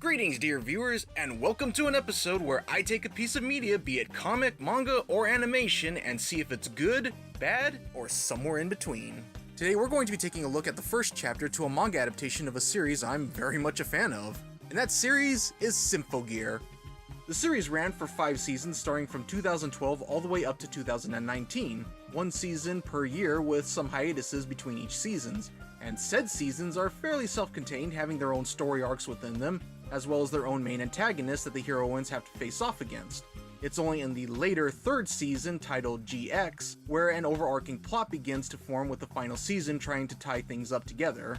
Greetings, dear viewers, and welcome to an episode where I take a piece of media, be it comic, manga, or animation, and see if it's good, bad, or somewhere in between. Today we're going to be taking a look at the first chapter to a manga adaptation of a series I'm very much a fan of, and that series is Symphogear. The series ran for 5 seasons starting from 2012 all the way up to 2019, one season per year with some hiatuses between each seasons, and said seasons are fairly self-contained, having their own story arcs within them, as well as their own main antagonists that the heroines have to face off against. It's only in the later 3rd season, titled GX, where an overarching plot begins to form with the final season trying to tie things up together.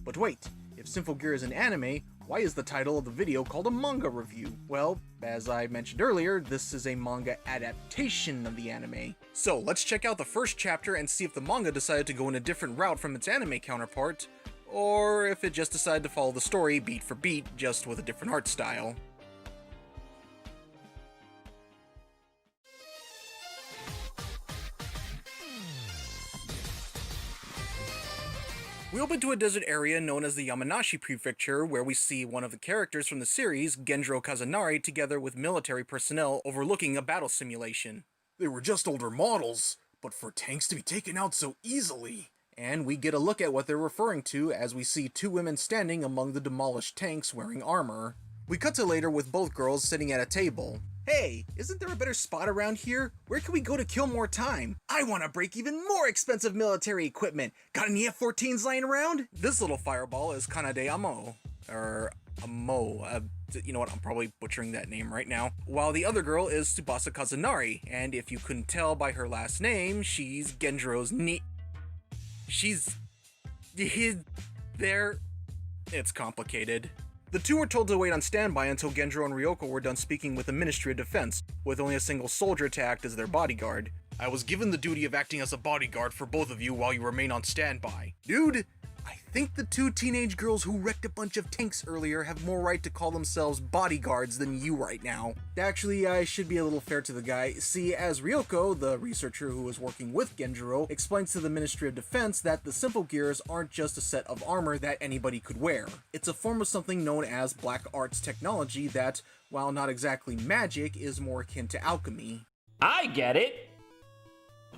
But wait, if Symphogear is an anime, why is the title of the video called a manga review? Well, as I mentioned earlier, this is a manga adaptation of the anime. So let's check out the first chapter and see if the manga decided to go in a different route from its anime counterpart, or if it just decided to follow the story beat for beat, just with a different art style. We open to a desert area known as the Yamanashi Prefecture, where we see one of the characters from the series, Genjiro Kazanari, together with military personnel overlooking a battle simulation. They were just older models, but for tanks to be taken out so easily. And we get a look at what they're referring to as we see 2 women standing among the demolished tanks wearing armor. We cut to later with both girls sitting at a table. Hey, isn't there a better spot around here? Where can we go to kill more time? I want to break even more expensive military equipment. Got any F-14s lying around? This little fireball is Kanade Amo. You know what, I'm probably butchering that name right now. While the other girl is Tsubasa Kazanari, and if you couldn't tell by her last name, she's Genjiro's It's complicated. The two were told to wait on standby until Genjiro and Ryoko were done speaking with the Ministry of Defense, with only a single soldier to act as their bodyguard. I was given the duty of acting as a bodyguard for both of you while you remain on standby. Dude, I think the 2 teenage girls who wrecked a bunch of tanks earlier have more right to call themselves bodyguards than you right now. Actually, I should be a little fair to the guy. See, as Ryoko, the researcher who was working with Genjiro, explains to the Ministry of Defense that the Symphogears aren't just a set of armor that anybody could wear. It's a form of something known as black arts technology that, while not exactly magic, is more akin to alchemy. I get it!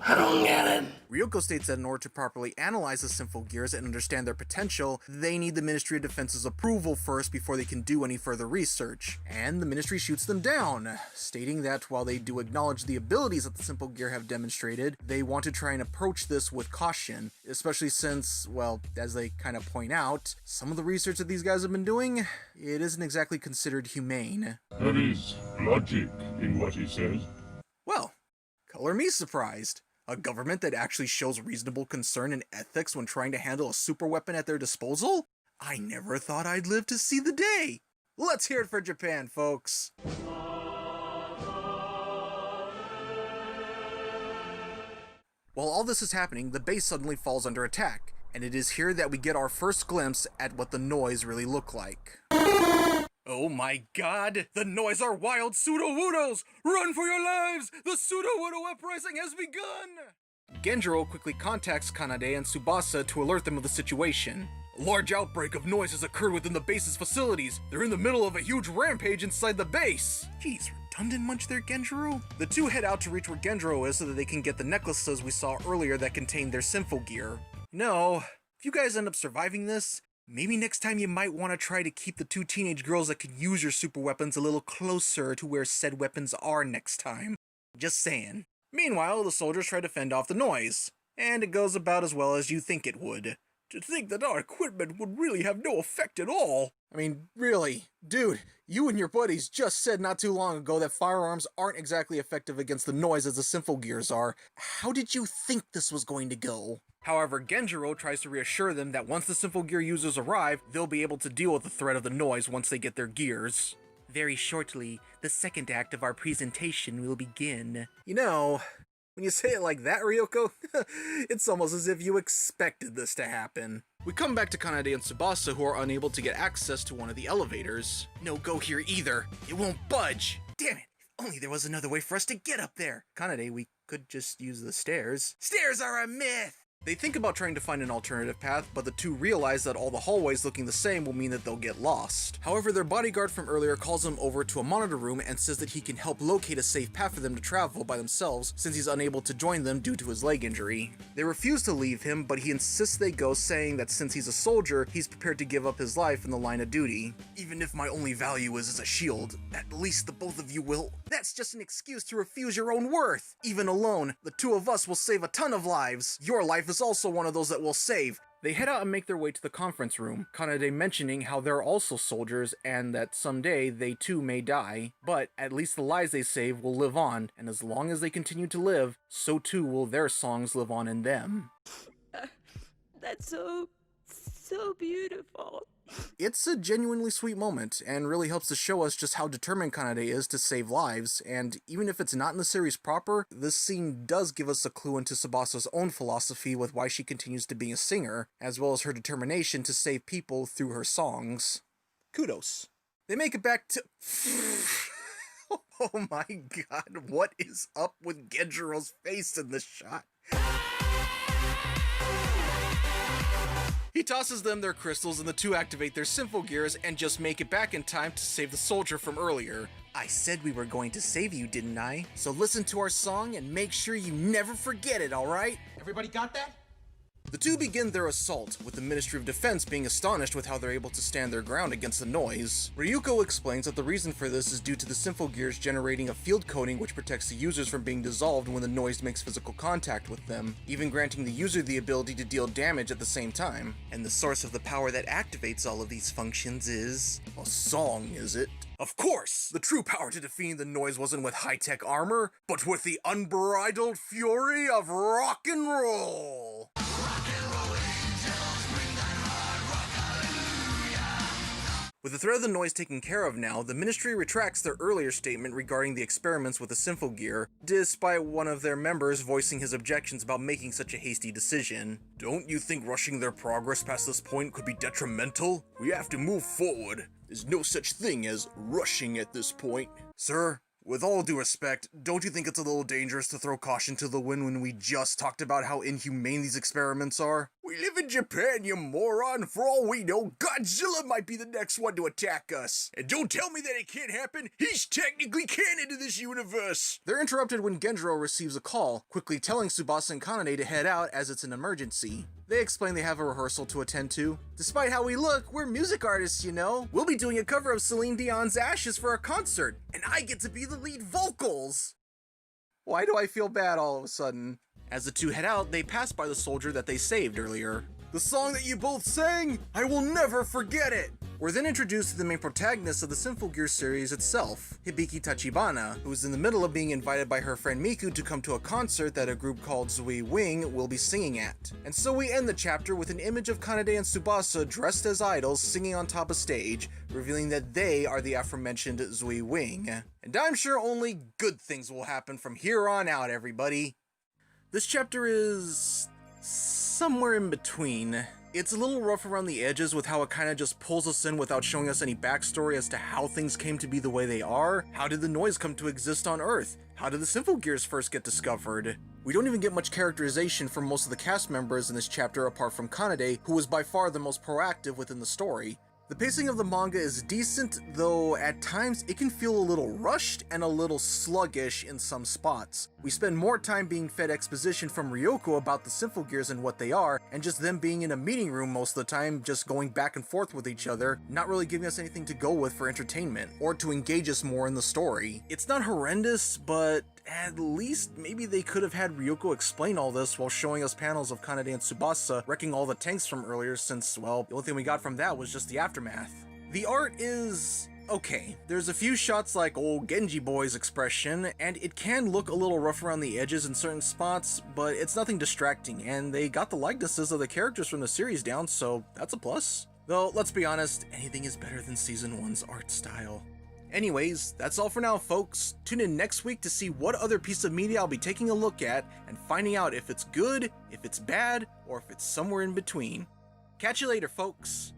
I don't get it. Ryoko states that in order to properly analyze the Symphogears and understand their potential, they need the Ministry of Defense's approval first before they can do any further research. And the Ministry shoots them down, stating that while they do acknowledge the abilities that the Symphogear have demonstrated, they want to try and approach this with caution, especially since, well, as they kind of point out, some of the research that these guys have been doing, it isn't exactly considered humane. There is logic in what he says. Well, color me surprised. A government that actually shows reasonable concern and ethics when trying to handle a superweapon at their disposal? I never thought I'd live to see the day! Let's hear it for Japan, folks! While all this is happening, the base suddenly falls under attack, and it is here that we get our first glimpse at what the noise really look like. Oh my god! The noise are wild pseudo-wudos! Run for your lives! The pseudo-wudo uprising has begun! Genjiro quickly contacts Kanade and Tsubasa to alert them of the situation. A large outbreak of noise has occurred within the base's facilities. They're in the middle of a huge rampage inside the base! Jeez, redundant much there, Genjiro? The two head out to reach where Genjiro is so that they can get the necklaces we saw earlier that contained their Symphogear. No, if you guys end up surviving this, maybe next time you might want to try to keep the 2 teenage girls that could use your super weapons a little closer to where said weapons are next time. Just saying. Meanwhile, the soldiers try to fend off the noise, and it goes about as well as you think it would. To think that our equipment would really have no effect at all. I mean, really, dude, you and your buddies just said not too long ago that firearms aren't exactly effective against the noise as the Symphogears are. How did you think this was going to go? However, Genjiro tries to reassure them that once the Symphogear users arrive, they'll be able to deal with the threat of the noise once they get their gears. Very shortly, the second act of our presentation will begin. You know, when you say it like that, Ryoko, it's almost as if you expected this to happen. We come back to Kanade and Tsubasa, who are unable to get access to one of the elevators. No go here either. It won't budge. Damn it. If only there was another way for us to get up there. Kanade, we could just use the stairs. Stairs are a myth! They think about trying to find an alternative path, but the two realize that all the hallways looking the same will mean that they'll get lost. However, their bodyguard from earlier calls them over to a monitor room and says that he can help locate a safe path for them to travel by themselves since he's unable to join them due to his leg injury. They refuse to leave him, but he insists they go, saying that since he's a soldier, he's prepared to give up his life in the line of duty. Even if my only value is as a shield, at least the both of you will. That's just an excuse to refuse your own worth. Even alone, the two of us will save a ton of lives. Your life is also one of those that we'll save. They head out and make their way to the conference room, Kanade mentioning how they're also soldiers and that someday they too may die, but at least the lives they save will live on, and as long as they continue to live, so too will their songs live on in them. That's so beautiful. It's a genuinely sweet moment, and really helps to show us just how determined Kanade is to save lives, and even if it's not in the series proper, this scene does give us a clue into Tsubasa's own philosophy with why she continues to be a singer, as well as her determination to save people through her songs. Kudos. They make it back to... Oh my god, what is up with Genjiro's face in this shot? He tosses them their crystals and the two activate their Symphogears and just make it back in time to save the soldier from earlier. I said we were going to save you, didn't I? So listen to our song and make sure you never forget it, alright? Everybody got that? The two begin their assault, with the Ministry of Defense being astonished with how they're able to stand their ground against the noise. Ryuko explains that the reason for this is due to the Symphogears generating a field coating which protects the users from being dissolved when the noise makes physical contact with them, even granting the user the ability to deal damage at the same time. And the source of the power that activates all of these functions is... a song, is it? Of course! The true power to defeat the noise wasn't with high-tech armor, but with the unbridled fury of rock and roll! With the threat of the noise taken care of now, the Ministry retracts their earlier statement regarding the experiments with the Symphogear, despite one of their members voicing his objections about making such a hasty decision. Don't you think rushing their progress past this point could be detrimental? We have to move forward. There's no such thing as rushing at this point. Sir, with all due respect, don't you think it's a little dangerous to throw caution to the wind when we just talked about how inhumane these experiments are? We live in Japan, you moron! For all we know, Godzilla might be the next one to attack us! And don't tell me that it can't happen! He's technically canon to this universe! They're interrupted when Genjiro receives a call, quickly telling Tsubasa and Kanade to head out as it's an emergency. They explain they have a rehearsal to attend to. Despite how we look, we're music artists, you know? We'll be doing a cover of Celine Dion's Ashes for a concert, and I get to be the lead vocals! Why do I feel bad all of a sudden? As the two head out, they pass by the soldier that they saved earlier. The song that you both sang? I will never forget it! We're then introduced to the main protagonist of the Symphogear series itself, Hibiki Tachibana, who is in the middle of being invited by her friend Miku to come to a concert that a group called Zui Wing will be singing at. And so we end the chapter with an image of Kanade and Tsubasa dressed as idols singing on top of stage, revealing that they are the aforementioned Zui Wing. And I'm sure only good things will happen from here on out, everybody. This chapter is... somewhere in between. It's a little rough around the edges with how it kinda just pulls us in without showing us any backstory as to how things came to be the way they are. How did the noise come to exist on Earth? How did the Symphogears first get discovered? We don't even get much characterization from most of the cast members in this chapter apart from Kanade, who was by far the most proactive within the story. The pacing of the manga is decent, though at times it can feel a little rushed and a little sluggish in some spots. We spend more time being fed exposition from Ryoko about the Symphogears and what they are, and just them being in a meeting room most of the time, just going back and forth with each other, not really giving us anything to go with for entertainment, or to engage us more in the story. It's not horrendous, but at least maybe they could have had Ryoko explain all this while showing us panels of Kanade and Tsubasa wrecking all the tanks from earlier since, well, the only thing we got from that was just the aftermath. The art is... okay. There's a few shots like old Genji boy's expression, and it can look a little rough around the edges in certain spots, but it's nothing distracting, and they got the likenesses of the characters from the series down, so that's a plus. Though, let's be honest, anything is better than Season 1's art style. Anyways, that's all for now, folks. Tune in next week to see what other piece of media I'll be taking a look at and finding out if it's good, if it's bad, or if it's somewhere in between. Catch you later, folks.